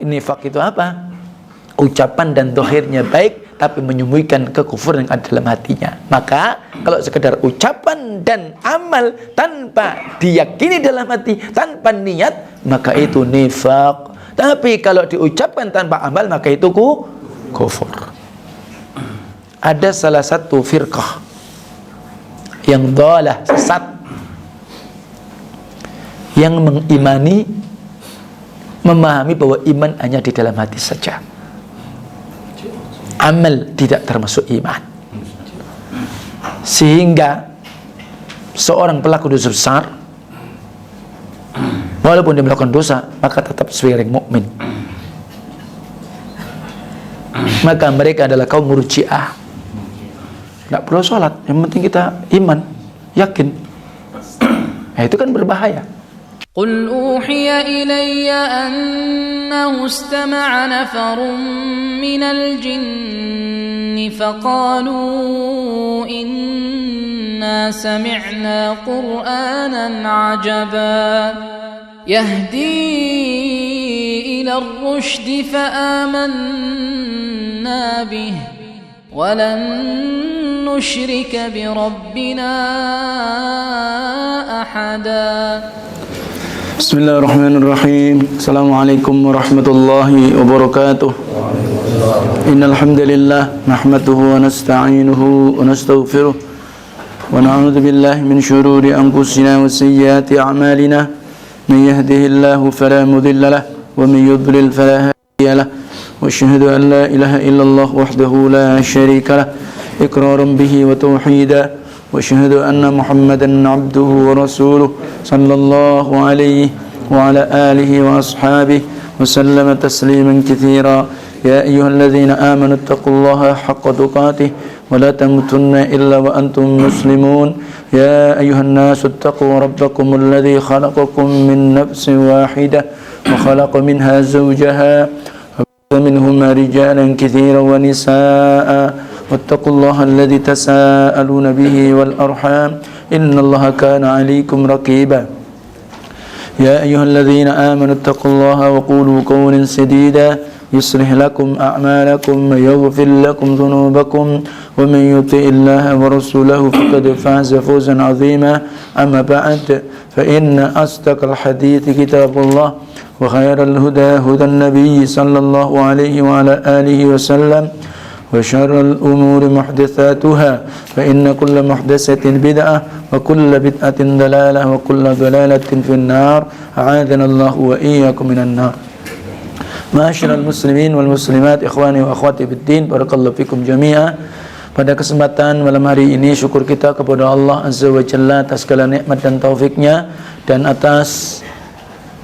Nifaq itu apa? Ucapan dan dohirnya baik, tapi menyembunyikan kekufuran yang ada dalam hatinya. Maka kalau sekedar ucapan dan amal tanpa diyakini dalam hati, tanpa niat, maka itu nifaq. Tapi kalau diucapkan tanpa amal, maka itu kufur. Ada salah satu firqah yang dhalah, sesat, yang mengimani, memahami bahwa iman hanya di dalam hati saja. Amal tidak termasuk iman. Sehingga seorang pelaku dosa besar, walaupun dia melakukan dosa, maka tetap sebagai mukmin. Maka mereka adalah kaum Murji'ah. Tidak perlu sholat, yang penting kita iman, yakin. Nah, itu kan berbahaya. قل أوحي إلي أنه استمع نفر من الجن فقالوا إنا سمعنا قرآنا عجبا يهدي إلى الرشد فآمنا به ولن نشرك بربنا أحدا. Bismillahirrahmanirrahim. Assalamualaikum warahmatullahi wabarakatuh. Innal hamdalillah nahmaduhu wa nasta'inuhu wa nastaghfiruh wa na'udzu billahi min shururi anfusina wa sayyiati a'malina. Man yahdihillahu fala mudilla lahu wa man yudlil fala hadiya lahu. Wa asyhadu an la ilaha illallah wahdahu la syarika lahu iqraran bihi wa tauhida. وأشهد أن محمدًا عبده ورسوله صلى الله عليه وعلى آله وأصحابه وسلم تسليما كثيرا. يا أيها الذين آمنوا اتقوا الله حق تقاته ولا تموتن إلا وأنتم مسلمون. يا أيها الناس اتقوا ربكم الذي خلقكم من نفس واحدة وخلق منها زوجها وبث منهما رجالا كثيرا ونساء واتقوا الله الذي تساءلون به والأرحام إن الله كان عليكم رقيبا. يا أيها الذين آمنوا اتقوا الله وقولوا قولا سديدا يصلح لكم أعمالكم ويغفر لكم ذنوبكم ومن يطع الله ورسوله فقد فاز فوزا عظيما. أما بعد فإن أصدق الحديث كتاب الله وخير الهدى هدى النبي صلى الله عليه وعلى آله وسلم وشر الأمور محدثاتها فإن كل محدثة بدعة وكل بدعة ضلالة وكل ضلالة في النار أعاذنا الله وإياكم من النار. Ma'asyiral muslimin wal muslimat, ikhwani wa akhwati fiddin, barakallahu fikum jami'a. Pada kesempatan malam hari ini syukur kita kepada Allah Azza wa Jalla atas segala nikmat dan taufiknya dan atas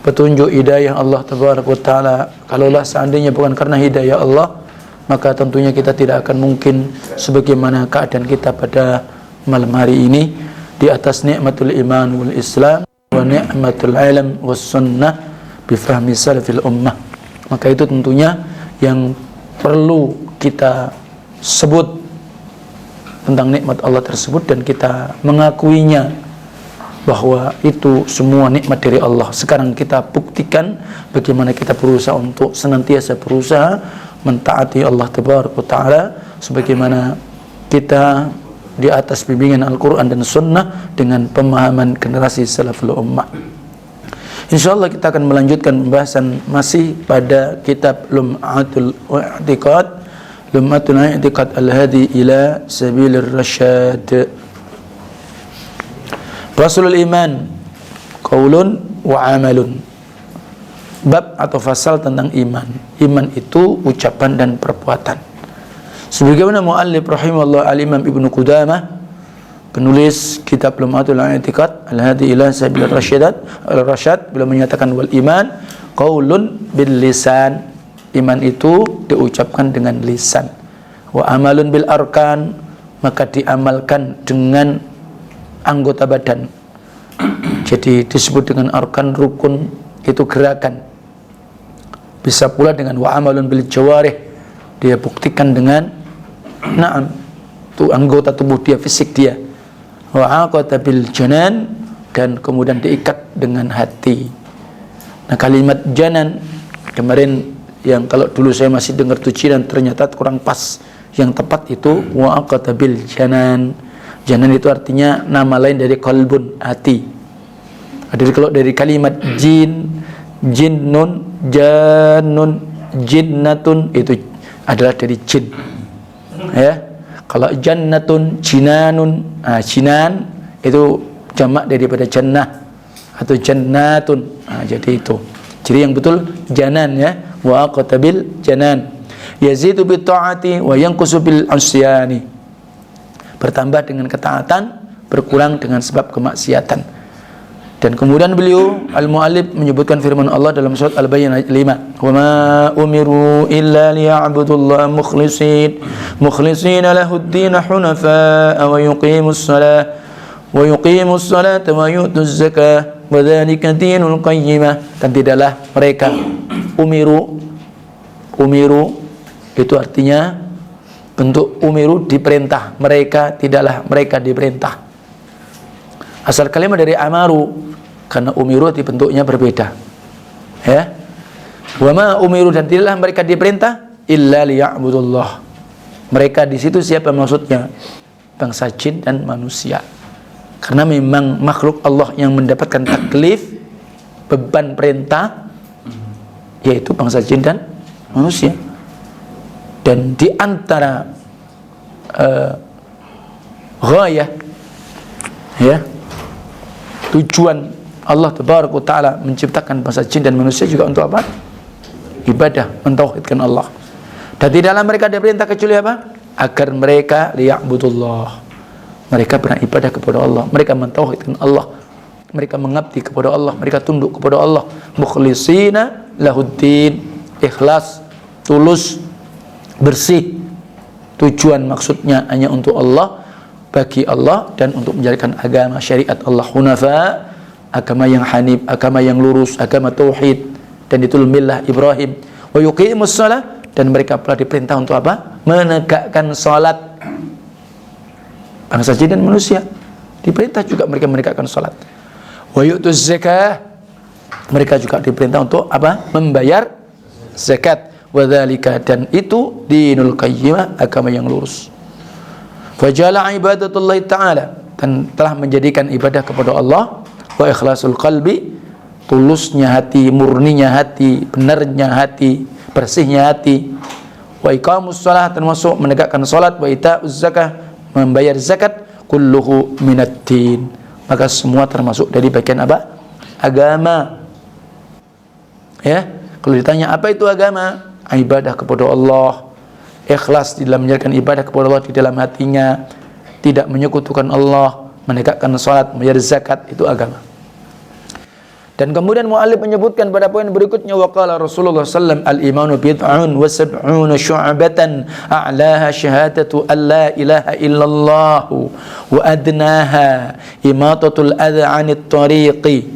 petunjuk hidayah Allah Tabaraka wa Ta'ala. Kalaulah seandainya bukan karena hidayah Allah, maka tentunya kita tidak akan mungkin sebagaimana keadaan kita pada malam hari ini di atas nikmatul iman wal islam wa ni'matul ilm was sunnah bi fahmi salafil ummah. Maka itu tentunya yang perlu kita sebut tentang nikmat Allah tersebut dan kita mengakuinya bahwa itu semua nikmat dari Allah. Sekarang kita buktikan bagaimana kita berusaha untuk senantiasa berusaha mentaati Allah Tabaraka Ta'ala sebagaimana kita di atas bimbingan Al-Quran dan Sunnah dengan pemahaman generasi salaful ummah. InsyaAllah kita akan melanjutkan pembahasan masih pada kitab Lum'atul I'tiqad, Lum'atul I'tiqad Al-Hadi ila Sabilir Rasyad. Rasulul Iman, Qaulun wa Amalun. Bab atau fasal tentang iman. Iman itu ucapan dan perbuatan. Sebagaimana muallif rahimahullah al-Imam Ibnu Qudamah, penulis kitab Lum'atul I'tiqad Al-Hadi ila Sabilir Rasyad, beliau menyatakan wal iman qaulun bil lisan. Iman itu diucapkan dengan lisan. Wa amalun bil arkan, maka diamalkan dengan anggota badan. Jadi disebut dengan arkan, rukun, itu gerakan. Bisa pula dengan wa amalun bil jawarih, dia buktikan dengan na'am, itu anggota tubuh dia, fisik dia. Wa aqata bil janan, dan kemudian diikat dengan hati. Nah, kalimat janan kemarin yang kalau dulu saya masih dengar tuh dan ternyata kurang pas. Yang tepat itu wa aqtabil janan. Janan itu artinya nama lain dari qalbun, hati. Jadi kalau dari kalimat jin, jinnun, jannun, jinnatun itu adalah dari jin. Ya. Kalau jannatun, jinanun, jinan itu jamak daripada jannah atau jannatun. Jadi itu. Jadi yang betul janan ya. Wa aqtabil janan. Yazidu bi ta'ati wa yanqusu bil asyani. Bertambah dengan ketaatan, berkurang dengan sebab kemaksiatan. Dan kemudian beliau al-muallif menyebutkan firman Allah dalam surat Al-Bayyinah ayat 5. Wa ma umiru illa liya'budullaha mukhlishina lahud-din hunafa'a wa yuqimus salata wa yu'tuz zakah wa dzalika dinul qayyimah. Dan tidaklah mereka umiru itu artinya bentuk umiru diperintah, tidaklah mereka diperintah. Asal kalimat dari amaru, karena umiru di bentuknya berbeda. Ya. Wa ma umiru, dan tidaklah mereka diperintah illa liya'budullah. Mereka di situ siapa maksudnya? Bangsa jin dan manusia. Karena memang makhluk Allah yang mendapatkan taklif, beban perintah, yaitu bangsa jin dan manusia. Dan di antara ghayah, ya, tujuan Allah Tabaraka Ta'ala menciptakan bangsa jin dan manusia juga untuk apa? Ibadah, mentauhidkan Allah. Dan di dalam mereka diperintah kecuali apa? Agar mereka liya'budullah. Mereka beribadah kepada Allah, mereka mentauhidkan Allah, mereka mengabdi kepada Allah, mereka tunduk kepada Allah, mukhlishina lahuddin, ikhlas, tulus, bersih. Tujuan maksudnya hanya untuk Allah, bagi Allah, dan untuk menjadikan agama syariat Allah hunafa, agama yang hanif, agama yang lurus, agama tauhid, dan itu millah Ibrahim. Wa yuqimus shalah, dan mereka pula diperintah untuk apa? Menegakkan salat. Bangsa jin dan manusia diperintah juga mereka menegakkan salat. Wa yu'tuz zakah, mereka juga diperintah untuk apa? Membayar zakat. Wadzalika, dan itu dinul qayyimah, agama yang lurus. Fajala ibadatullah ta'ala, dan telah menjadikan ibadah kepada Allah, wa ikhlasul qalbi, tulusnya hati, murninya hati, benarnya hati, bersihnya hati, wa iqamus shalah, termasuk menegakkan salat, wa ita'uz zakah, membayar zakat, kulluhu minad din, maka semua termasuk dari bagian apa? Agama. Ya, kalau ditanya apa itu agama? Ibadah kepada Allah, ikhlas di dalam menjalankan ibadah kepada Allah di dalam hatinya, tidak menyekutukan Allah, menegakkan salat, membayar zakat, itu agama. Dan kemudian mu'allif menyebutkan pada poin berikutnya, waqala Rasulullah sallam al-imanu bid'un wa sab'una syu'abatan a'laha syahadatu an la ilaha illallah wa adnaha imatatul adha 'anit tariqi.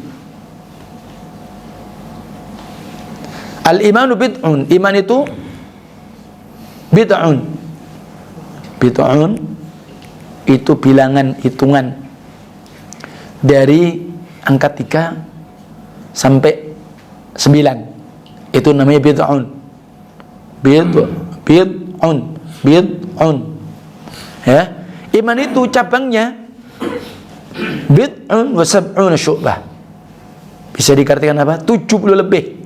Al-imanu bid'un, iman itu bid'un. Bid'un itu bilangan, hitungan dari angka 3 sampai 9. Itu namanya bid'un. Bid'un. Ya. Iman itu cabangnya bid'un wa sab'una syu'bah. Bisa dikatakan apa? 70 lebih.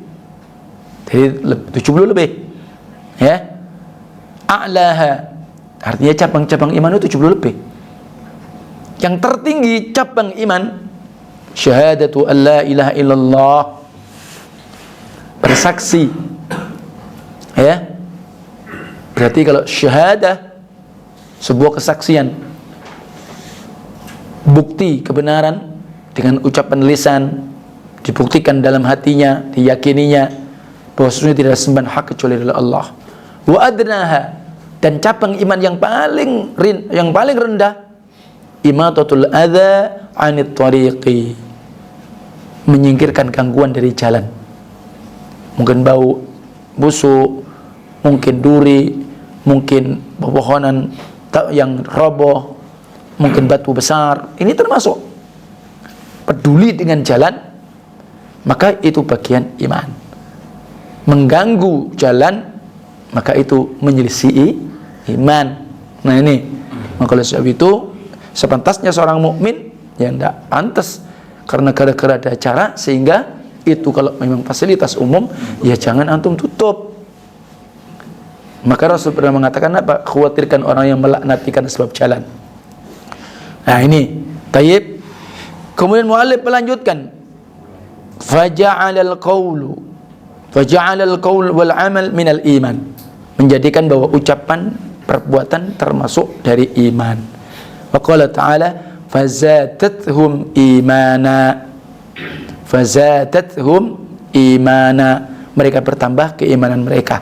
Jadi 70 lebih. Ya. A'laha, artinya cabang-cabang iman itu 70 lebih. Yang tertinggi cabang iman syahadatu an la ilaha illallah, bersaksi. Ya. Berarti kalau syahadah, sebuah kesaksian, bukti kebenaran dengan ucapan lisan, dibuktikan dalam hatinya, diyakininya bahwa sesungguhnya tidak sembahan hak kecuali dari Allah. Wa adnaha, dan cabang iman yang paling rendah, imatatul adza 'anit tariqi, menyingkirkan gangguan dari jalan. Mungkin bau busuk, mungkin duri, mungkin pepohonan yang roboh, mungkin batu besar. Ini termasuk peduli dengan jalan, maka itu bagian iman. mengganggu jalan, maka itu menyelisihi iman. Nah ini, maka oleh sebab itu sepantasnya seorang mukmin ya tidak pantas karena gara-gara ada acara, sehingga itu kalau memang fasilitas umum ya jangan antum tutup. Maka Rasul pernah mengatakan apa? Khawatirkan orang yang melaknati karena sebab jalan. Nah ini, tayyib. Kemudian muallif melanjutkan, faja'alal qaul wal amal minal iman, menjadikan bahwa ucapan, perbuatan termasuk dari iman. Wa qala ta'ala fazadathum imana, mereka bertambah keimanan mereka.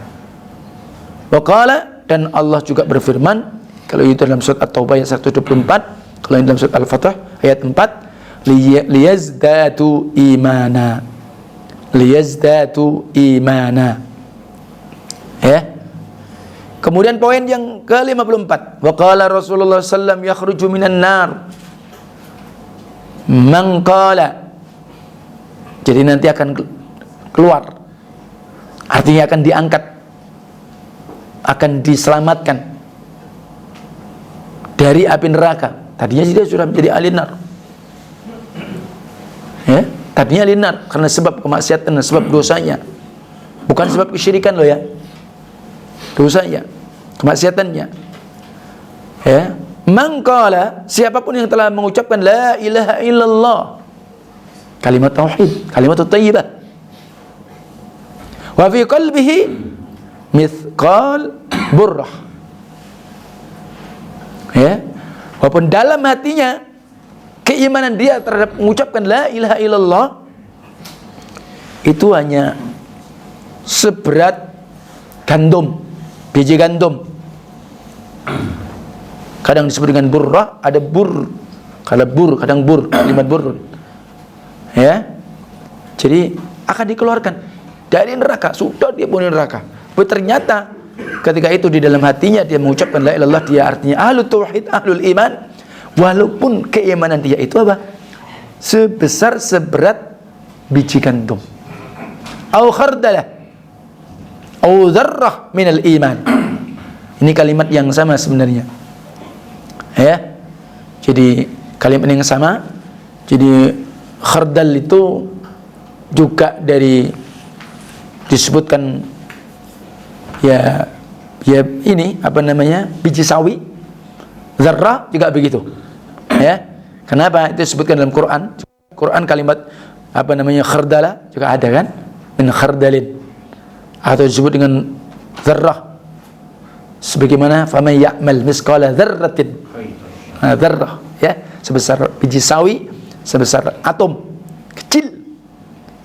Wa qala, dan Allah juga berfirman, kalau itu dalam surat At-Taubah ayat 124, kalau ini dalam surat Al-Fatih ayat 4, liyazdatu imana. Ya. Kemudian poin yang ke-54, wa qala Rasulullah sallallahu yakhruju minan nar man qala, jadi nanti akan keluar, artinya akan diangkat, akan diselamatkan dari api neraka. Tadinya dia sudah menjadi ahli nar, ya, tadinya ahli nar karena sebab kemaksiatan dan sebab dosanya, bukan sebab kesyirikan loh ya, dosanya, kemaksiatannya. Ya, mangkala, siapapun yang telah mengucapkan la ilaha illallah, kalimat tauhid, kalimat thayyibah, wa fi qalbihi mithqal burrah, ya, walaupun dalam hatinya keimanan dia terhadap mengucapkan la ilaha illallah itu hanya seberat gandum, biji gandum. Kadang disebut dengan burrah, ada bur, kadang bur, kalimat bur. Ya. Jadi akan dikeluarkan dari neraka, sudah dia punya neraka. Tapi ternyata ketika itu di dalam hatinya dia mengucapkan la ilaha illallah, dia artinya ahlul tauhid, ahlul iman, walaupun keimanan dia itu apa? Sebesar seberat biji gandum. Au khardalah, au dzarrah minal iman. Ini kalimat yang sama sebenarnya. Ya. Jadi kalimat yang sama. Jadi khardal itu juga dari disebutkan ya ini apa namanya? Biji sawi. Zarrah juga begitu. Ya. Kenapa? Itu disebutkan dalam Quran. Quran kalimat apa namanya? Khardala juga ada kan? Min khardalin. Atau disebut dengan zarrah. Sebagaimana faman ya'mal misqala dzarratin, dzarrah, ya, sebesar biji sawi, sebesar atom kecil,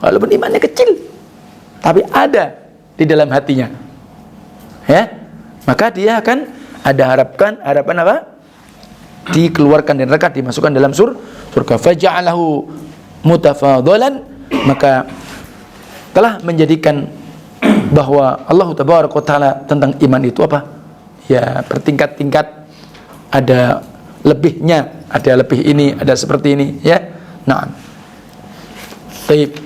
walaupun imannya kecil tapi ada di dalam hatinya, ya, maka dia akan ada harapan apa? Dikeluarkan dari neraka, dimasukkan dalam surga. Faja'alahu mutafadhalan, maka telah menjadikan bahwa Allah Tabaraka wa Ta'ala tentang iman itu apa? Ya, bertingkat-tingkat, ada lebihnya, ada lebih ini, ada seperti ini, ya. Nah, baik.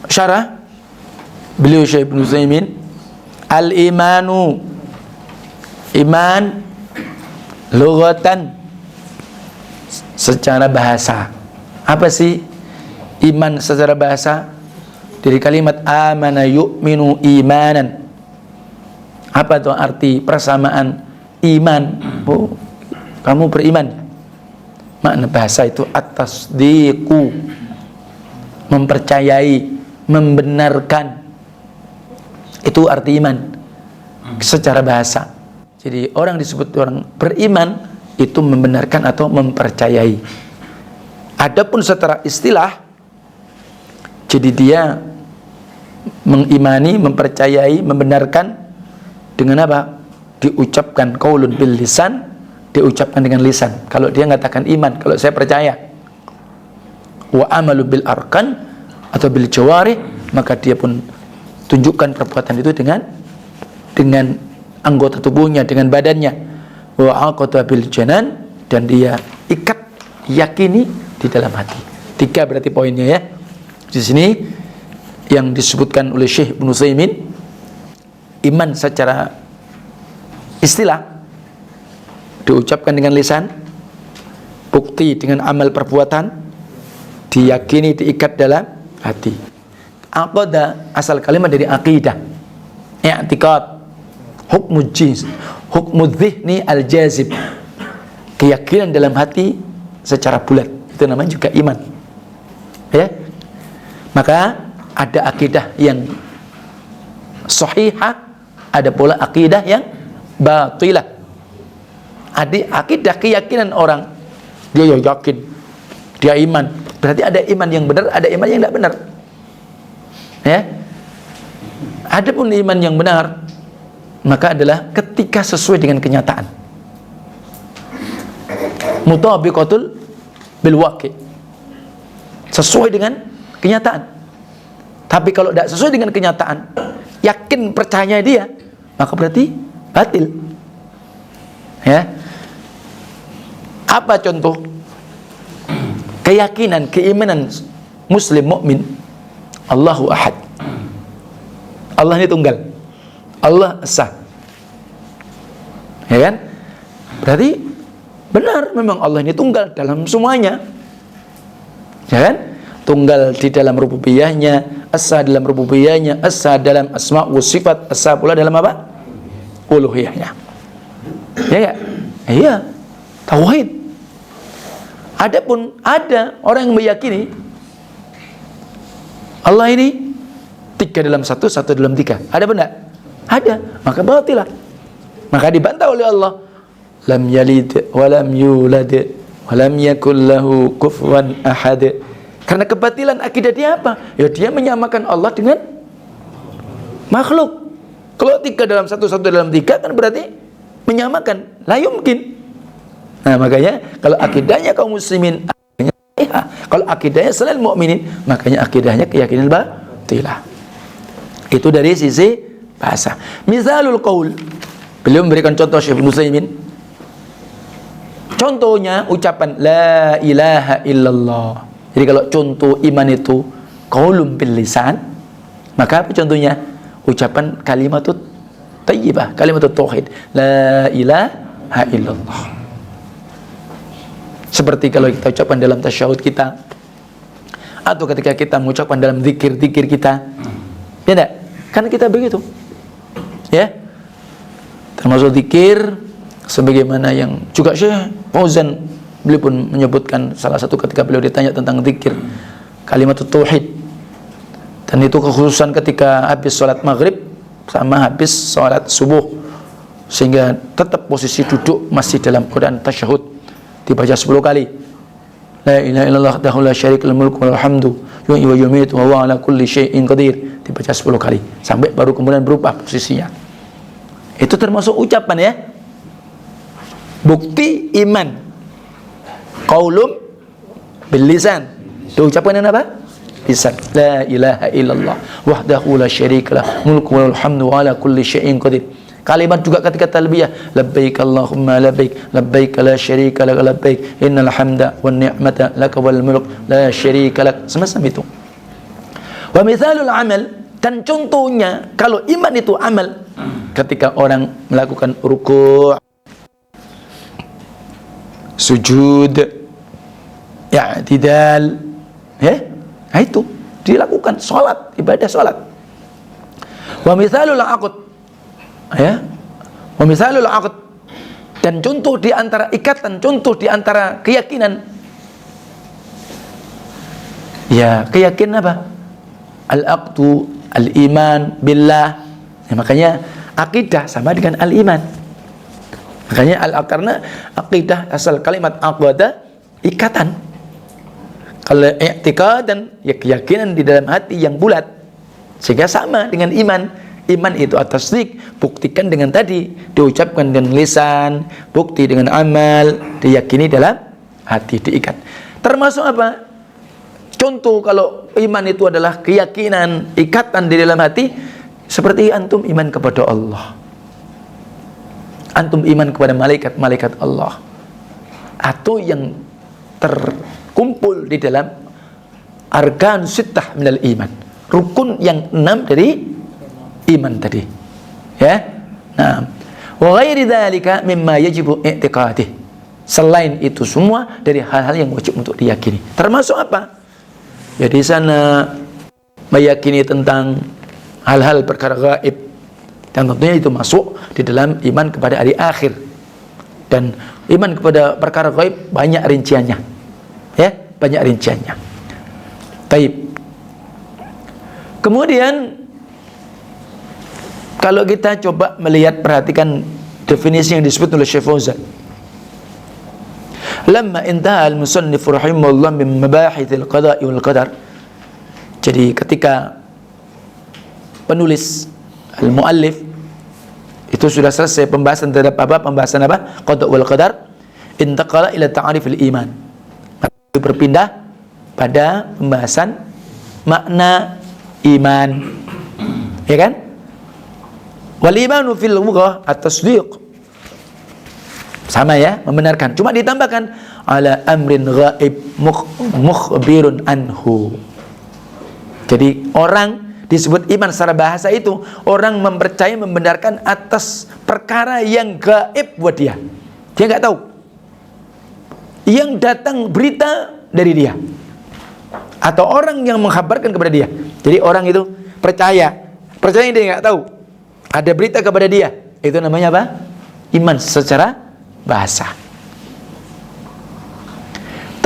Syarah beliau Syekh Ibnu Utsaimin, al-imanu, iman lughatan, secara bahasa. Apa sih iman secara bahasa? Dari kalimat amana yu'minu imanan. Apa itu arti persamaan iman? Oh, kamu beriman. Makna bahasa itu at-tasdiqu, mempercayai, membenarkan. Itu arti iman secara bahasa. Jadi orang disebut orang beriman itu membenarkan atau mempercayai. Adapun secara istilah, jadi dia mengimani, mempercayai, membenarkan dengan apa? Diucapkan qaulun bil lisan, diucapkan dengan lisan. Kalau dia mengatakan iman, kalau saya percaya. Wa amalu bil arkan atau bil jawarih, maka dia pun tunjukkan perbuatan itu dengan anggota tubuhnya, dengan badannya. Wa aqata bil janan, dan dia ikat, yakini di dalam hati. 3 berarti poinnya ya. Di sini yang disebutkan oleh Syekh Ibnu Utsaimin, iman secara istilah diucapkan dengan lisan, bukti dengan amal perbuatan, diyakini, diikat dalam hati. Aqadah asal kalimat dari aqidah, i'tiqad, hukmu jins, hukmu dzihni al-jazib, keyakinan dalam hati secara bulat, itu namanya juga iman ya. Maka ada akidah yang sahihah, ada pula akidah yang batilah. Ada akidah keyakinan orang, dia yakin, dia iman, berarti ada iman yang benar, ada iman yang tidak benar ya. Adapun iman yang benar maka adalah ketika sesuai dengan kenyataan, mutabiqatul bil waqi', sesuai dengan kenyataan. Tapi kalau tidak sesuai dengan kenyataan, yakin percaya dia, maka berarti batil ya. Apa contoh keyakinan, keimanan muslim mukmin? Allahu ahad, Allah ini tunggal, Allah esa, ya kan? Berarti benar memang Allah ini tunggal dalam semuanya, ya kan? Tunggal di dalam rububiyahnya, esa dalam rububiyahnya, esa dalam asma wa sifat, esa pula dalam apa? Uluhiyahnya. Ya enggak? Iya, tauhid. Adapun ada orang yang meyakini Allah ini 3 dalam 1, 1 dalam 3. Ada benar? Ada. Maka batilah. Maka dibantah oleh Allah. Lam yalid wa lam yulad wa lam yakul lahu kufuwan ahad. Karena kebatilan akidah dia apa? Ya dia menyamakan Allah dengan makhluk. Kalau 3 dalam 1, 1 dalam 3 kan berarti menyamakan. La yumkin. Nah makanya kalau akidahnya kaum muslimin, kalau akidahnya selain mukminin, makanya akidahnya keyakinan batilah. Itu dari sisi bahasa. Misalul qaul, beliau memberikan contoh Syekh Ibnu Utsaimin. Contohnya ucapan la ilaha illallah. Jadi kalau contoh iman itu qaulun bil lisan, maka apa contohnya? Ucapan kalimatut thayyibah, kalimatut tauhid, la ilaha illallah. Seperti kalau kita ucapkan dalam tasyahud kita, atau ketika kita mengucapkan dalam zikir-zikir kita, ya enggak? Kan kita begitu ya, termasuk zikir sebagaimana yang juga Syekh Fauzan beliau pun menyebutkan salah satu ketika beliau ditanya tentang zikir kalimat tauhid, dan itu kekhususan ketika habis sholat maghrib sama habis sholat subuh, sehingga tetap posisi duduk masih dalam keadaan tasyahud, dibaca 10 kali. La ilaha illallah wahdahu la syarika lahu mulku wa lahul hamdu yuhyi wa yumiitu wa huwa ala kulli syai'in qadir, dibaca 10 kali sampai baru kemudian berubah posisinya. Itu termasuk ucapan ya, bukti iman, qaulun bil lisan, diucapkan dengan apa? Lisan. La ilaha illallah wahdahu la syarika lahu mulku wa lahul hamdu wa ala kulli syai'in qadir. Kalimat juga ketika talbiyah, labbaik Allahumma labbaik, labbaik la syarika lak labbaik, innal hamda wan ni'mata lak wal mulk la syarika lak. Semacam itu. Wa mithalul amal, dan contohnya kalau iman itu amal, ketika orang melakukan ruku', sujud, i'tidal, ya, nah itu dilakukan salat, ibadah salat. Wa mithalul aqd, ya, wa misalul aqd, dan contoh di antara ikatan, contoh di antara keyakinan, ya keyakinan apa? Al-aqdu, al-iman billah. Ya, makanya akidah sama dengan al-iman. Makanya karena akidah asal kalimat aqada, ikatan. Kalau i'tiqadan, ya keyakinan di dalam hati yang bulat, sehingga sama dengan iman. Iman itu atas tasdik, buktikan dengan tadi, diucapkan dengan lisan, bukti dengan amal, diyakini dalam hati, diikat. Termasuk apa? Contoh kalau iman itu adalah keyakinan, ikatan di dalam hati, seperti antum iman kepada Allah, antum iman kepada malaikat-malaikat Allah, atau yang terkumpul di dalam arkan sittah minal iman. Rukun yang 6 dari iman tadi. Ya. Nah, wa ghairi dzalika mimma yajibu i'tiqadih. Selain itu semua dari hal-hal yang wajib untuk diyakini. Termasuk apa? Ya di sana meyakini tentang hal-hal perkara gaib. Dan tentunya itu masuk di dalam iman kepada hari akhir. Dan iman kepada perkara gaib banyak rinciannya. Ya, banyak rinciannya. Taib. Kemudian kalau kita coba melihat, perhatikan definisi yang disebut oleh Syekh Fauzan. Lamma intaha al-musannif rahimahullah min mabahithil qada'i wal qadar. Jadi ketika penulis al-muallif itu sudah selesai pembahasan terhadap apa? Pembahasan apa? Qada' wal qadar, intaqala ila ta'rifil iman. Berpindah pada pembahasan makna iman. Ya kan? Wal imanu fil lughah at-tasdiq. Sama ya, membenarkan. Cuma ditambahkan ala amrin ghaib mukhbirun anhu. Jadi orang disebut iman secara bahasa itu orang mempercayai, membenarkan atas perkara yang gaib buat dia. Dia nggak tahu. Yang datang berita dari dia. Atau orang yang mengkhabarkan kepada dia. Jadi orang itu percaya dia nggak tahu. Ada berita kepada dia. Itu namanya apa? Iman secara bahasa.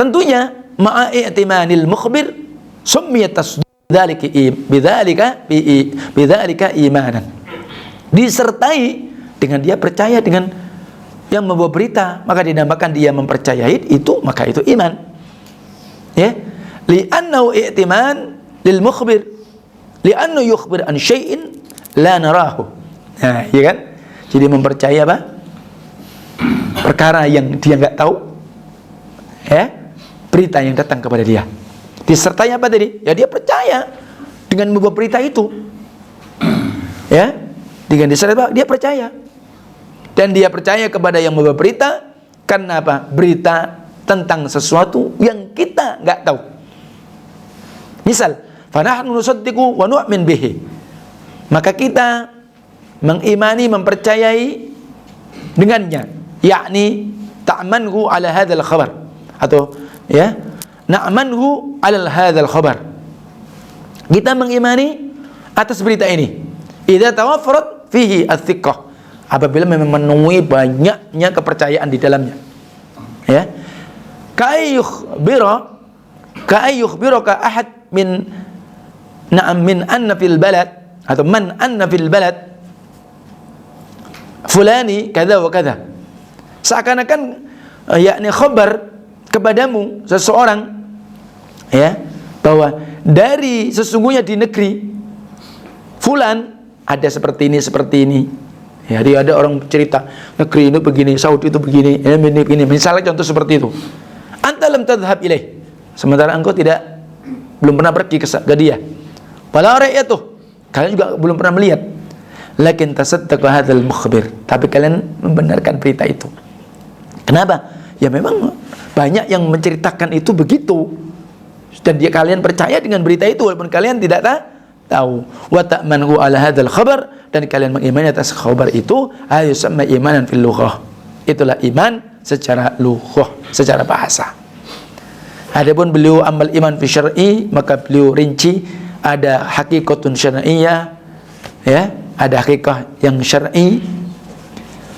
Tentunya ma'i'timanil mukhbir summiyat bidzalika imanan. Disertai dengan dia percaya dengan yang membawa berita, maka dinamakan dia mempercayai itu, maka itu iman. Ya. Li'annahu i'timan lil mukhbir. Li'annahu yukhbir an syai'in la narahu. Nah, ya kan? Jadi mempercayai apa? Perkara yang dia nggak tahu, ya, berita yang datang kepada dia. Disertai apa tadi? Ya dia percaya dengan membawa berita itu, ya, dengan disertai dia percaya, dan dia percaya kepada yang membawa berita karena apa? Berita tentang sesuatu yang kita nggak tahu. Misal, fanahnu nusaddiqu wa nu'min bihi. Maka kita mengimani, mempercayai dengannya. Yakni ta'manhu ala hadzal khabar, atau ya na'manhu ala hadzal khabar. Kita mengimani atas berita ini idza tawaffarat fihi ats-thiqah, apabila memang memenuhi banyaknya kepercayaan di dalamnya. Ya, ka'ayyukhbiraka ahad min anna fil balad, atau man anna fil balad fulani kadza wa kadza. Seakan-akan yakni khabar kepadamu seseorang, ya, bahwa dari sesungguhnya di negeri fulan ada seperti ini. Ya, dia ada orang cerita negeri ini begini, Saudi itu begini, ini begini. Misalnya contoh seperti itu. Anta lam tadhhab ilaih. Sementara engkau belum pernah pergi ke dia. Wala ra'ayatuh. Kalian juga belum pernah melihat. Lakin tasaddaqa hadzal mukhbir. Tapi kalian membenarkan berita itu. Kenapa? Ya memang banyak yang menceritakan itu begitu, dan kalian percaya dengan berita itu walaupun kalian tidak tahu. Wa ta'manhu ala hadzal khabar, dan kalian mengimani atas khabar itu, ayusamma imanan fil lughah. Itulah iman secara lughah, secara bahasa. Adapun beliau amal iman fi syar'i, maka beliau rinci ada hakikatun syar'iyyah, ya, ada hakikat yang syar'i.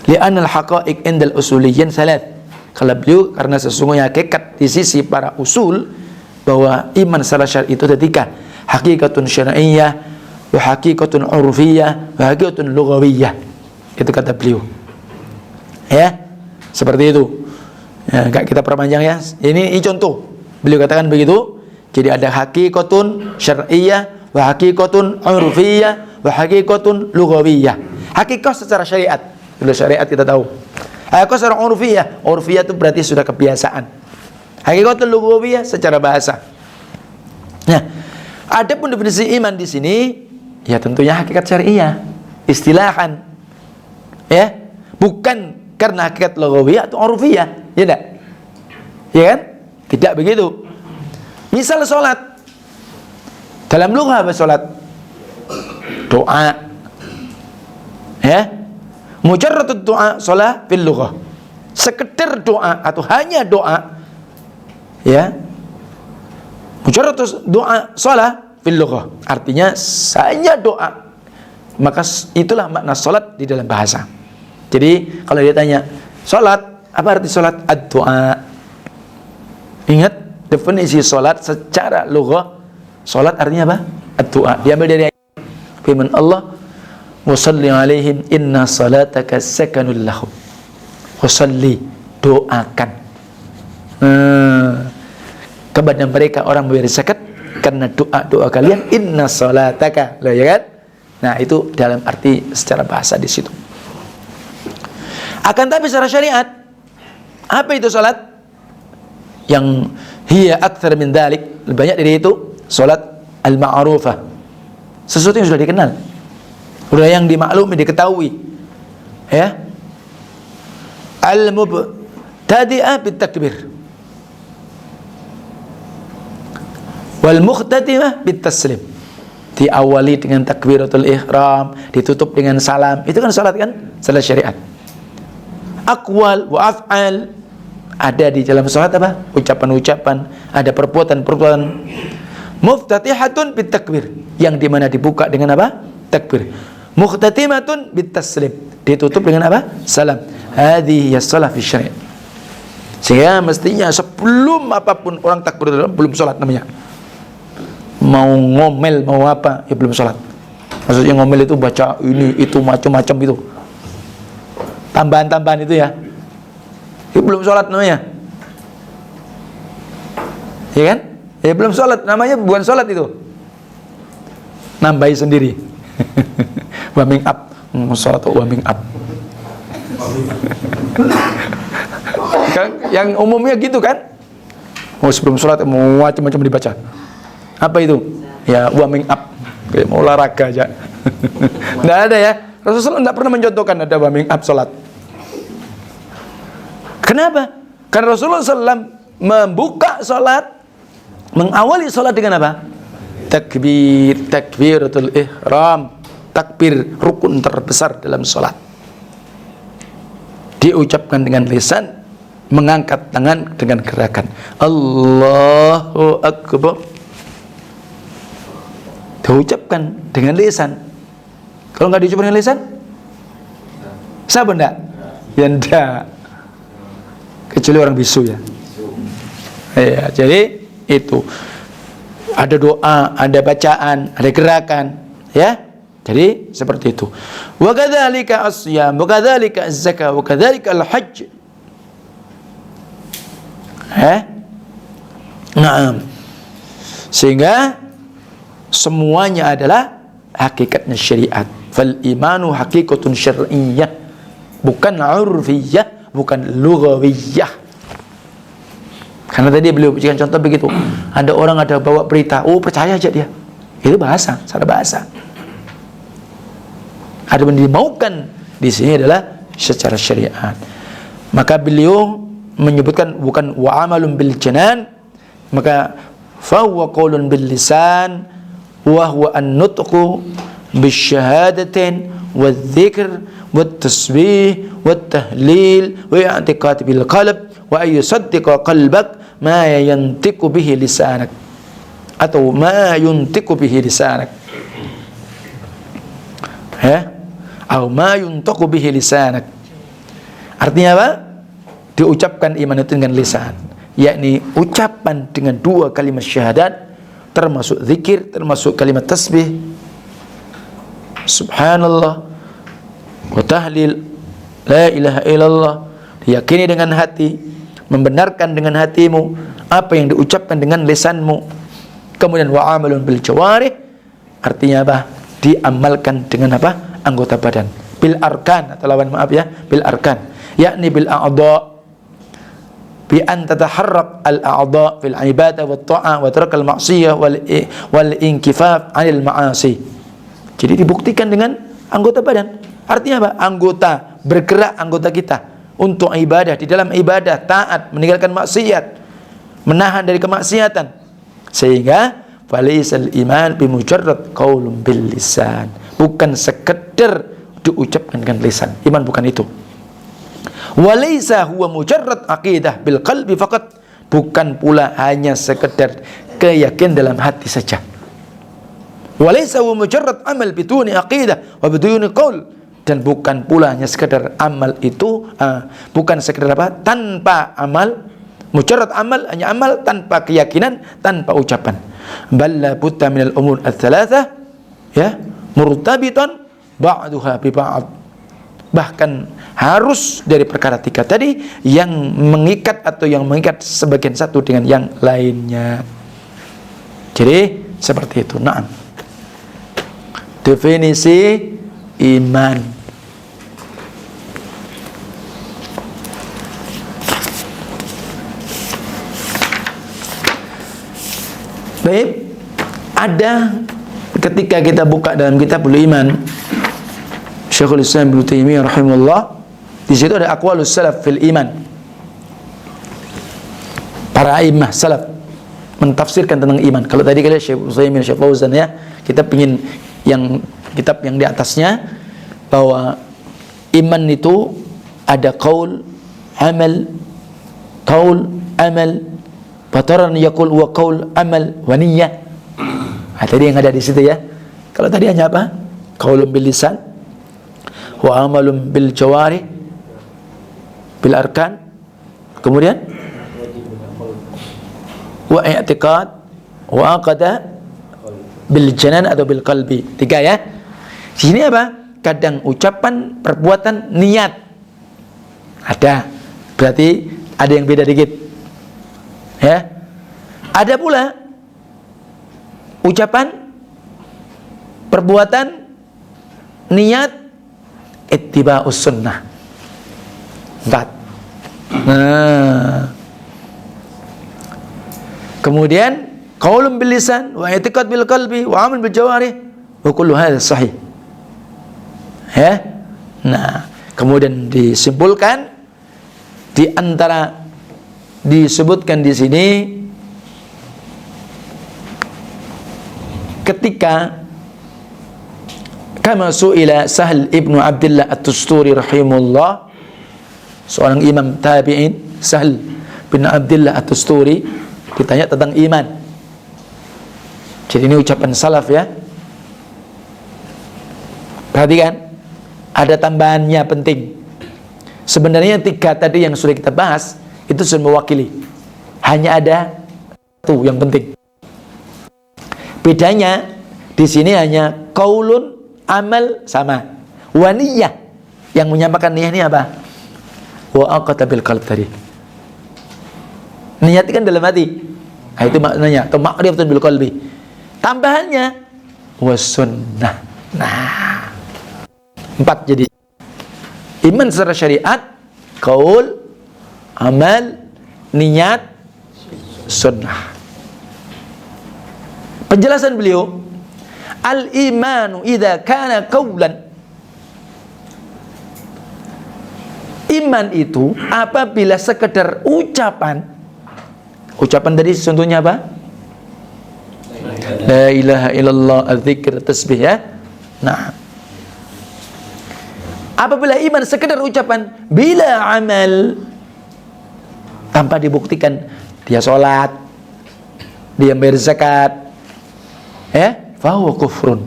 Li'anal haqa'iq indal usuliyyin salat. Kalau beliau, karena sesungguhnya hakikat di sisi para usul bahwa iman secara syar'i itu ketika hakikatun syar'iyyah wa hakikatun urfiyyah wa hakikatun lughawiyyah. Itu kata beliau. Ya, seperti itu. Ya, enggak kita perpanjang ya. Ini contoh. Beliau katakan begitu. Jadi ada hakikatun syar'iyyah wa hakikatun urfiyyah wa hakikatun lughawiyyah. Hakikat secara syariat. Kalau syariat kita tahu. Hakikat secara urfiyah. Urfiyah itu berarti sudah kebiasaan. Hakikat lughawiyah secara bahasa. Nah, ada pun definisi iman di sini, ya tentunya hakikat syariah, istilahan. Ya, bukan karena hakikat lughawiyah atau urfiyah, ya enggak? Ya kan? Tidak begitu. Misal salat, Dalam lugah apa salat? Doa. Ya. Mujarradud doa salat fil lughah. Sekedar doa atau hanya doa. Ya. Mujarradud doa salat fil lughah. Artinya hanya doa. Maka itulah makna salat di dalam bahasa. Jadi kalau dia tanya, salat, apa arti salat? Ad-doa. Ingat definisi salat secara lughah. Salat artinya apa? Ad-doa. Diambil dari firman Allah, wa salli alaihim inna salataka sakanul lahum. Wa salli, doakan kepada mereka orang memberi zakat karena doa kalian inna salataka. Lah ya kan? Nah, itu dalam arti secara bahasa di situ. Akan tapi secara syariat, apa itu salat? Yang hiya aktsar min dzalik, lebih banyak dari itu, salat al-ma'rufah. Sesuatu yang sudah dikenal, sudah yang dimaklumi, diketahui. Ya. Al-mubtadi'ah bitakbir wal mukhtatimah bitaslim. Diawali dengan takbiratul ihram, ditutup dengan salam. Itu kan salat kan? Salat syariat. Aqwal wa af'al, ada di dalam salat apa? Ucapan-ucapan, ada perbuatan-perbuatan. Muftatihatun bitakbir, yang dimana dibuka dengan apa? Takbir. Mukhtatimatun bitaslim, ditutup dengan apa? Salam. Hadhihi as-shalah fi syariat. Sehingga mestinya sebelum apapun orang takbir belum salat namanya. Mau ngomel mau apa ya belum salat. Maksudnya ngomel itu baca ini itu macam-macam itu. Tambahan-tambahan itu ya. Itu belum salat namanya. Ya kan? Ya belum salat, namanya bukan salat itu. Nambahi sendiri. Warming up. Salat warming up. Yang umumnya gitu kan? Oh, sebelum salat mau macam-macam dibaca. Apa itu? Ya warming up. Kayak mau olahraga aja. Enggak ada ya. Rasulullah tidak pernah mencontohkan ada warming up salat. Kenapa? Karena Rasulullah SAW membuka salat, mengawali salat dengan apa? Takbir, takbiratul ihram, takbir rukun terbesar dalam salat. Diucapkan dengan lisan, mengangkat tangan dengan gerakan Allahu Akbar. Diucapkan dengan lisan. Kalau nggak diucapkan dengan lisan, sah benda? Ya enggak. Kecuali orang bisu ya. Ya, jadi itu ada doa, ada bacaan, ada gerakan, ya. Jadi seperti itu. Wa kadzalika as-shiyam, wa kadzalika az-zakah, wa kadzalika al-hajj. Naam. Sehingga semuanya adalah hakikatnya syariat. Fal imanu haqiqatun syar'iyyah, bukan urfiyyah, bukan lughawiyah. Karena tadi beliau berikan contoh begitu. Ada orang ada bawa berita, oh percaya aja dia. Itu bahasa, secara bahasa. Ada yang dimaukan di sini adalah secara syariat. Maka beliau menyebutkan bukan wa amalun bil janan, maka fa huwa qaulun bil lisan wa huwa an-nutqu bisyahadatin wadh-dzikr wat-tasbih wat-tahlil wa i'tiqad bil qalb wa ay yusaddiqa qalbak ma yantiqu bihi lisanak, atau ma yuntiqu bihi lisanak, atau ma yuntaqu bihi lisanak. Artinya apa? Diucapkan iman itu dengan lisan, yakni ucapan dengan dua kalimat syahadat, termasuk zikir, termasuk kalimat tasbih subhanallah wa tahlil la ilaha illallah, diyakini dengan hati, membenarkan dengan hatimu apa yang diucapkan dengan lisanmu. Kemudian wa amalun bil jawarih, artinya apa? Diamalkan dengan apa? Anggota badan. Bil arkan, atau lawan maaf ya, bil arkan, yakni bil a'dha, bi an tataharrak al a'dha fil ibadah wat ta'ah wa tark al ma'siyah wal inkifaf 'anil ma'asi. Jadi dibuktikan dengan anggota badan. Artinya apa? Anggota, bergerak anggota kita untuk ibadah, di dalam ibadah taat, meninggalkan maksiat, menahan dari kemaksiatan. Sehingga Falaisal iman bimujarrad qaulun bil lisan. Bukan sekedar diucapkan dengan lisan. Iman bukan itu. Walaisa huwa mujarrad aqidah bil qalbi faqat. Bukan pula hanya sekedar keyakinan dalam hati saja. Walaisa huwa mujarrad amal biduni aqidah wa biduni qaul. Dan bukan pula hanya sekedar amal itu bukan sekedar apa? Tanpa amal. Mujarrad amal, hanya amal tanpa keyakinan, tanpa ucapan. Bal la budda minal umur ats-tsalatsah ya, murtabitan ba'duha bi ba'd. Bahkan harus dari perkara tiga tadi yang mengikat atau yang mengikat sebagian satu dengan yang lainnya. Jadi seperti itu. Naam. Definisi iman. Baik, ada ketika kita buka dalam Kitabul Iman Syekhul Islam Ibnu Taimiyah rahimahullah, di situ ada aqwalus salaf fil iman. Para a'immah salaf mentafsirkan tentang iman. Kalau tadi kalian Syekh Utsaimin, Syekh Fauzan ya, kita pengin yang kitab yang di atasnya bahwa iman itu ada qaul, amal, Fataran yaqul wa qaul amal wa niyyah. Tadi yang ada di situ ya. Kalau tadi hanya apa? Qaulun bil lisan wa amalun bil jawari bil arkan. Kemudian wa i'tiqad wa aqada bil janan atau bil qalbi. 3 ya. Di sini apa? Kadang ucapan, perbuatan, niat. Ada. Berarti ada yang beda dikit. Ya, ada pula ucapan, perbuatan, niat, ittiba'us sunnah. 4. Nah, kemudian qaulun bil lisan wa i'tiqad bil qalbi wa amal bil jawarih wa kullu hadha sahih. Ya. Nah, kemudian disimpulkan di antara disebutkan di sini ketika kama su'ila Sahl ibnu Abdullah at-Tusturi rahimahullah, seorang imam tabi'in, Sahl bin Abdullah at-Tusturi, ditanya tentang iman. Jadi ini ucapan salaf ya. Perhatikan, ada tambahannya penting. Sebenarnya 3 tadi yang sudah kita bahas itu sudah mewakili. Hanya ada satu yang penting. Bedanya di sini hanya qaulun, amal sama. Wa niyyah, yang menyamakan niyyah ini apa? Wa aqata bil qalb tadi. Niat kan dalam hati. Nah, itu maknanya, atau ma'rifatun bil qalbi. Tambahannya was sunnah. Nah, 4 jadi. Iman secara syariat, qaul, amal, niat, sunnah. Penjelasan beliau, al-imanu idza kana qaulan. Iman itu apabila sekedar ucapan. Ucapan tadi contohnya apa? La ilaha illallah, az-zikr, tasbih ya. Nah, apabila iman sekedar ucapan bila amal, tanpa dibuktikan dia sholat, dia bayar zakat, ya, fahuwa kufrun.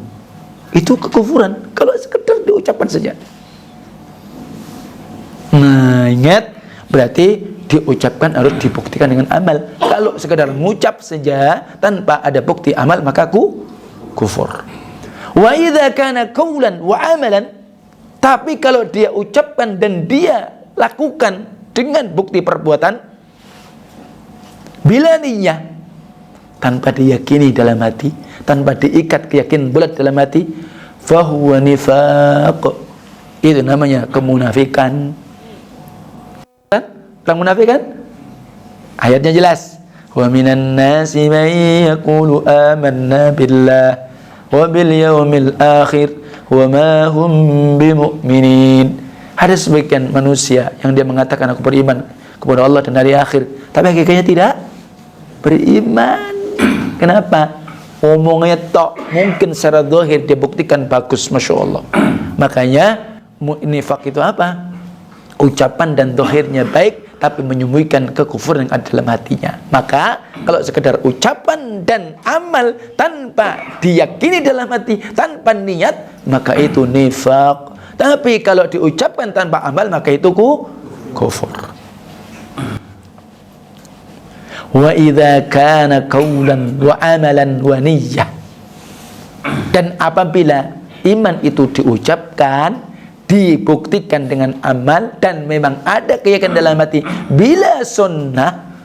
Itu kekufuran kalau sekedar diucapkan saja. Nah, ingat, berarti diucapkan harus dibuktikan dengan amal. Kalau sekedar mengucap saja tanpa ada bukti amal, maka kufur. Wa idza kana qaulan wa amalan, tapi kalau dia ucapkan dan dia lakukan dengan bukti perbuatan, bila niyyah, tanpa diyakini dalam hati, tanpa diikat keyakinan bulat dalam hati, fahuwa nifaq. Itu namanya kemunafikan. Tentang munafik kan? Ayatnya jelas. Wa minan nasi man yaqulu amanna billah wa bil yaumil akhir wa ma hum bimu'minin. Ada sebagian manusia yang dia mengatakan aku beriman kepada Allah dan hari akhir, tapi hakikatnya tidak beriman. Kenapa? Omongnya tok, mungkin secara zahir dia buktikan bagus, Masya Allah. Makanya nifaq itu apa? Ucapan dan zahirnya baik, tapi menyembunyikan kekufuran yang ada dalam hatinya. Maka kalau sekedar ucapan dan amal tanpa diyakini dalam hati, tanpa niat, maka itu nifaq. Tapi kalau diucapkan tanpa amal, maka itu kufur. Wa idza kana qaulan wa amalan wa niyyah. Dan apabila iman itu diucapkan, dibuktikan dengan amal, dan memang ada keyakinan dalam hati, bila sunnah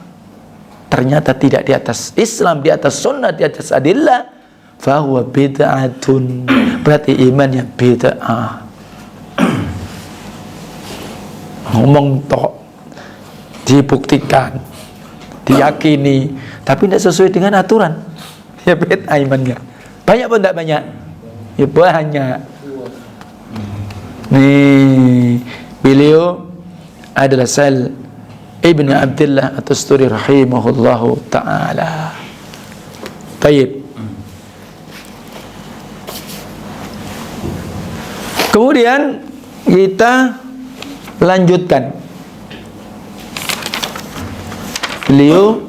ternyata tidak di atas Islam, di atas sunnah, di atas adillah, fahuwa bid'atun, berarti imannya bid'ah. Ngomong tok, dibuktikan, diyakini, tapi tidak sesuai dengan aturan, ya bid'ah imannya. Banyak pun tidak banyak? Ya banyak. Nih, beliau adalah Sal Ibn Abdullah At-Tusturi rahimahullahu ta'ala. Baik. Kemudian kita lanjutkan. Beliau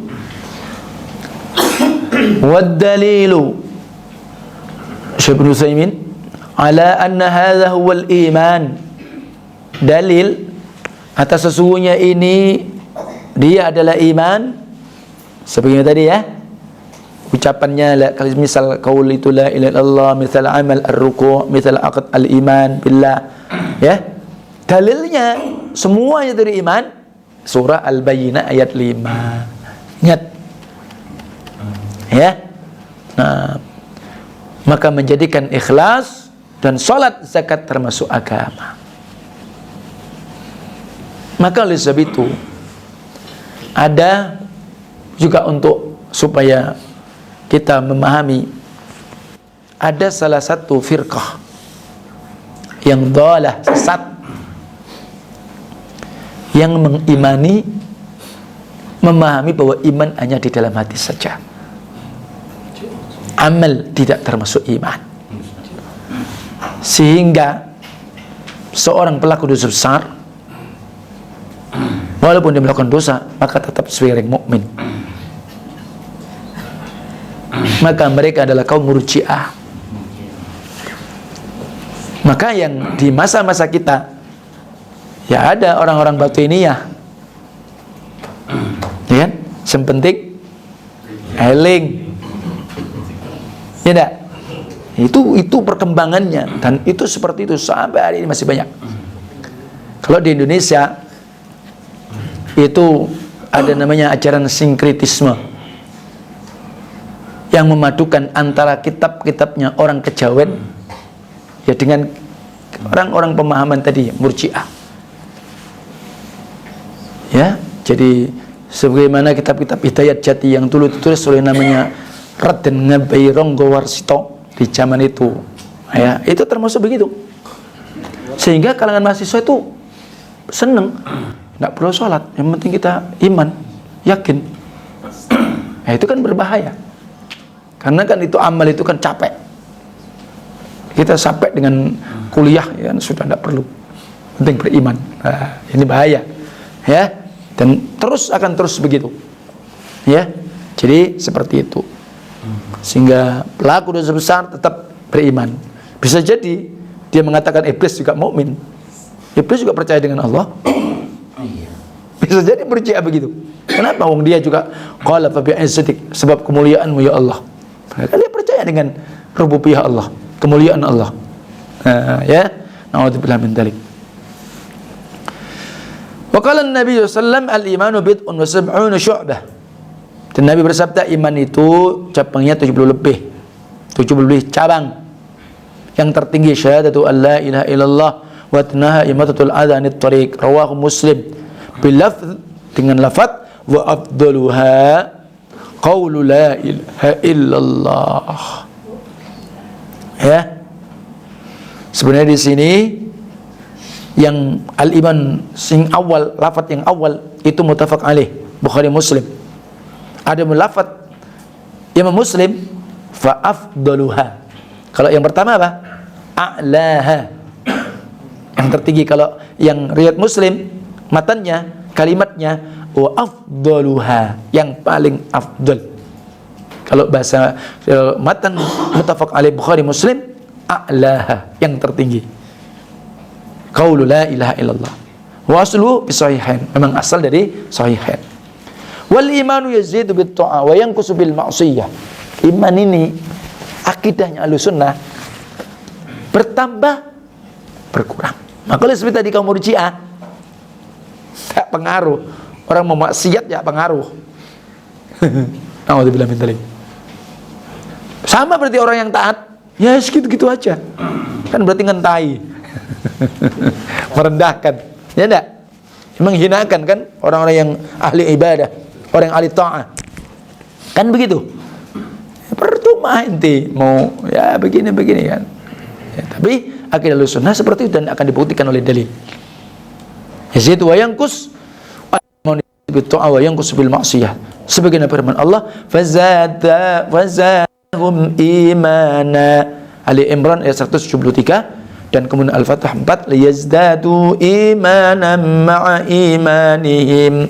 wad-dalilu Syekh Ibnu Utsaimin ala anna hadha huwa al-iman. Dalil atas sesungguhnya ini dia adalah iman. Sebagaimana tadi ya, ucapannya kalau misal qaul itu la ilaha illallah, misal amal ar-ruku', misal aqd al-iman billah, ya. Dalilnya semuanya dari iman. Surah Al-Bayyinah ayat 5. Ingat. Ya. Nah, maka menjadikan ikhlas dan salat zakat termasuk agama. Maka oleh sebab itu ada juga untuk supaya kita memahami, ada salah satu firqah yang dhalah, sesat, yang mengimani, memahami bahwa iman hanya di dalam hati saja, amal tidak termasuk iman, sehingga seorang pelaku dosa besar walaupun dia melakukan dosa maka tetap sebagai mukmin. Maka mereka adalah kaum Murji'ah. Maka yang di masa-masa kita ya ada orang-orang batiniyah, ya kan? Sempentik eling, ya enggak? Itu perkembangannya, dan itu seperti itu sampai hari ini masih banyak. Kalau di Indonesia itu ada namanya ajaran sinkretisme yang memadukan antara kitab-kitabnya orang kejawen ya dengan orang-orang pemahaman tadi Murji'ah. Ya, jadi sebagaimana kitab-kitab Hidayat Jati yang dulu ditulis oleh namanya Raden Ngabai Ronggo Warsito di zaman itu, ya, itu termasuk begitu. Sehingga kalangan mahasiswa itu seneng, nggak perlu sholat, yang penting kita iman, yakin. Nah, itu kan berbahaya, karena kan itu amal itu kan capek. Kita capek dengan kuliah, ya sudah nggak perlu, penting beriman. Nah, ini bahaya, ya. Dan akan terus begitu, ya. Jadi seperti itu, sehingga pelaku dosa besar tetap beriman. Bisa jadi dia mengatakan iblis juga mukmin, iblis juga percaya dengan Allah. Bisa jadi Murji'ah begitu. Kenapa? Wong dia juga qala fa bi'izzatik, sebab kemuliaanmu ya Allah. Karena dia percaya dengan rububiyah Allah, kemuliaan Allah. Nah, ya, naudzubillah min dzalik. Wa qala an-nabi sallallahu alaihi wasallam al-imanu bid'un wa sab'una syu'bah. Dan Nabi bersabda iman itu cabangnya 70 lebih cabang. Yang tertinggi syahadatu an la ilaha illallah wa tanaha imatatul adha anit tariq, rawahu Muslim bilafz, dengan lafaz wa afdaluha qaulu la ilaha illallah. Ya. Sebenarnya di sini yang al-iman sing awal, lafaz yang awal itu muttafaq alaih, Bukhari Muslim. Ada lafaz Imam Muslim fa afdaluha. Kalau yang pertama apa? A'laha, yang tertinggi. Kalau yang riwayat Muslim, matannya, kalimatnya wa afdaluha, yang paling afdal. Kalau bahasa matan muttafaq alaih Bukhari Muslim, a'laha, yang tertinggi. Qaulu la ilaha illallah. Wa aslu fi sahihain, memang asal dari sahihain. Wal imanu yazidu bit ta'a wa yanqusu bil ma'siyah. Iman ini akidahnya Ahlussunnah bertambah berkurang. Maka kalau seperti tadi kaum Murji'ah, tak pengaruh. Orang mau maksiat ya pengaruh. Alhamdulillah min dzalik. Sama berarti orang yang taat, ya segitu-gitu aja. Kan berarti ngentai. Merendahkan. Ya enggak? Menghinakan kan orang-orang yang ahli ibadah, orang yang ahli ta'ah. Kan begitu. Percuma ente mau ya begini-begini kan. Ya, tapi akidah Ahlussunnah seperti itu dan akan dibuktikan oleh dalil. Yazid wa yanqus wa yanqus bil ma'siyah. Sebagaimana firman Allah, fazadahum imana. Ali Imran ayat 173 dan kemudian Al-Fatah 4, liyazdadu imanan ma'a imanihim.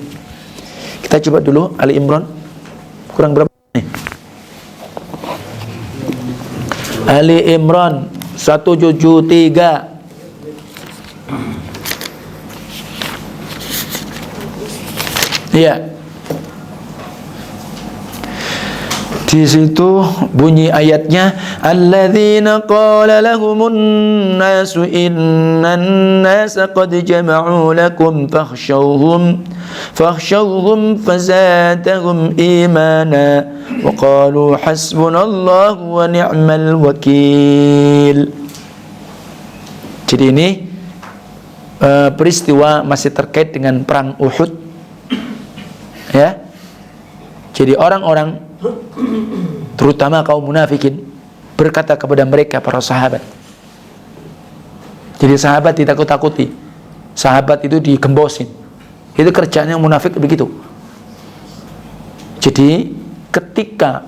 Kita coba dulu Ali Imran kurang berapa nih? Ali Imran 173. Iya. Di situ bunyi ayatnya, alladzina qala lahumun nasu innan nasa qad jama'u lakum fakhshawhum fazadahum imana wa qalu hasbunallahu wa ni'mal wakil. Jadi ini peristiwa masih terkait dengan perang Uhud, ya. Jadi orang-orang terutama kaum munafikin berkata kepada mereka para sahabat. Jadi sahabat ditakut-takuti, sahabat itu digembosin. Itu kerjanya munafik begitu. Jadi ketika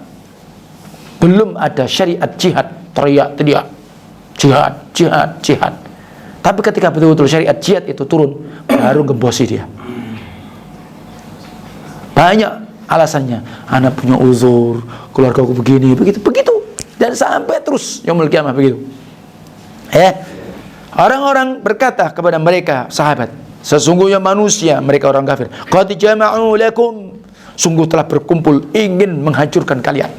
belum ada syariat jihad, teriak-teriak jihad, jihad, jihad. Tapi ketika betul-betul syariat jihad itu turun, baru gembosi dia. Banyak alasannya, anak punya uzur, keluarga aku begini, begitu, dan sampai terus yaumul kiamah begitu. Ya, orang-orang berkata kepada mereka sahabat, sesungguhnya manusia, mereka orang kafir, qad jama'u lakum, sungguh telah berkumpul ingin menghancurkan kalian.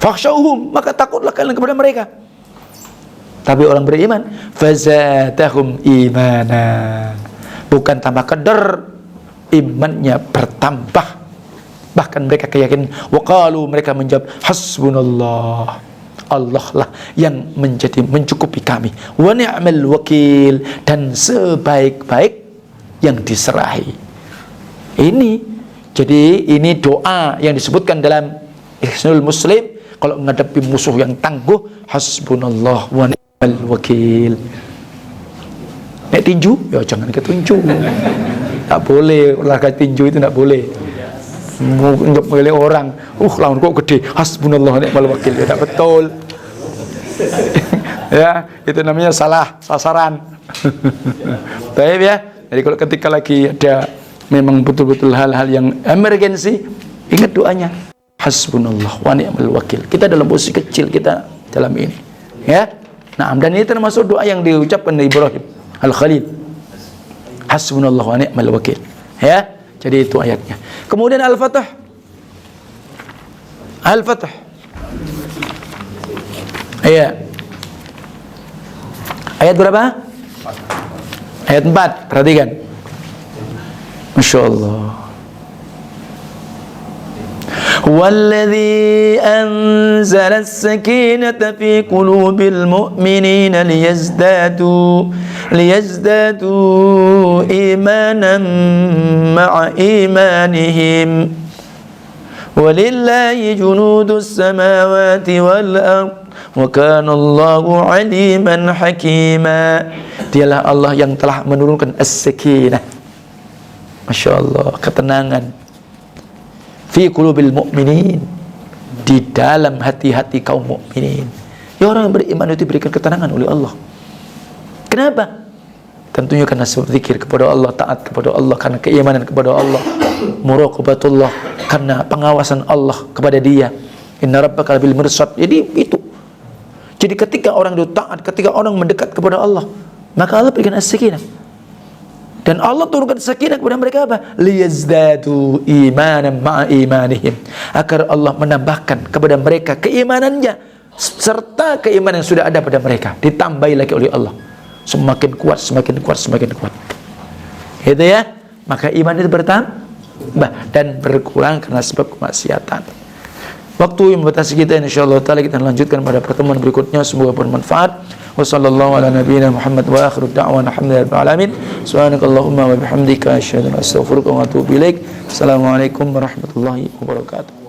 Fakhshawhum, maka takutlah kalian kepada mereka. Tapi orang beriman, fazadahum imana, bukan tambah keder, imannya bertambah. Bahkan mereka keyakinan, waqalu, mereka menjawab, hasbunallah, Allah lah yang mencukupi kami, wa ni'mal wakil, dan sebaik-baik yang diserahi. Ini, jadi ini doa yang disebutkan dalam Hisnul Muslim kalau menghadapi musuh yang tangguh, hasbunallah wa ni'mal wakil. Nek tinju, ya jangan ke tinju. Tak boleh, olahraga tinju itu tak boleh. Untuk memilih orang, lawan kok gede, hasbunallah ni'mal wakil, ya tak betul. Ya, itu namanya salah sasaran. Baik ya. Jadi kalau ketika lagi ada memang betul-betul hal-hal yang emergensi, ingat doanya, hasbunallah wa ni'mal wakil. Kita dalam posisi kecil kita dalam ini, ya. Nah, dan ini termasuk doa yang diucapkan oleh Ibrahim Al-Khalil, hasbunallah wa ni'mal wakil, ya. Jadi itu ayatnya. Kemudian Al-Fatah. Al-Fatah. Ayat berapa? Ayat 4. Perhatikan. Masya Allah. Walladzi anzala as-sakinata fi qulubil mu'minina liyazdadu imanan ma'a imanihim walillahi junudus samawati wal ard wa kana Allahu aliman hakima. Dialah Allah yang telah menurunkan as-sakinah, Masya Allah, ketenangan, fi qulubil mu'minin, di dalam hati-hati kaum mukminin. Ya, orang yang beriman itu diberikan ketenangan oleh Allah. Kenapa? Tentunya karena berzikir kepada Allah, taat kepada Allah, karena keimanan kepada Allah, muraqabatullah, karena pengawasan Allah kepada dia. Inna rabbaka labil mirsad. Jadi itu. Jadi ketika orang itu taat, ketika orang mendekat kepada Allah, maka Allah berikan as-sakinah. Dan Allah turunkan sakinah kepada mereka apa? Liyazdadu imanan ma'a imanihim. Agar Allah menambahkan kepada mereka keimanannya serta keimanan yang sudah ada pada mereka, ditambahi lagi oleh Allah. Semakin kuat, semakin kuat, semakin kuat. Gitu ya. Maka iman itu bertambah dan berkurang karena sebab kemaksiatan. Waktu yang membatasi kita, insyaallah taala kita lanjutkan pada pertemuan berikutnya. Semoga bermanfaat. Wassallallahu ala nabiyyina Muhammad wa akhiru da'wana alhamdulillahi rabbil alamin. Subhanakallahumma wa bihamdika asyhadu an la ilaha illa anta astaghfiruka wa atubu ilaik. Assalamualaikum warahmatullahi wabarakatuh.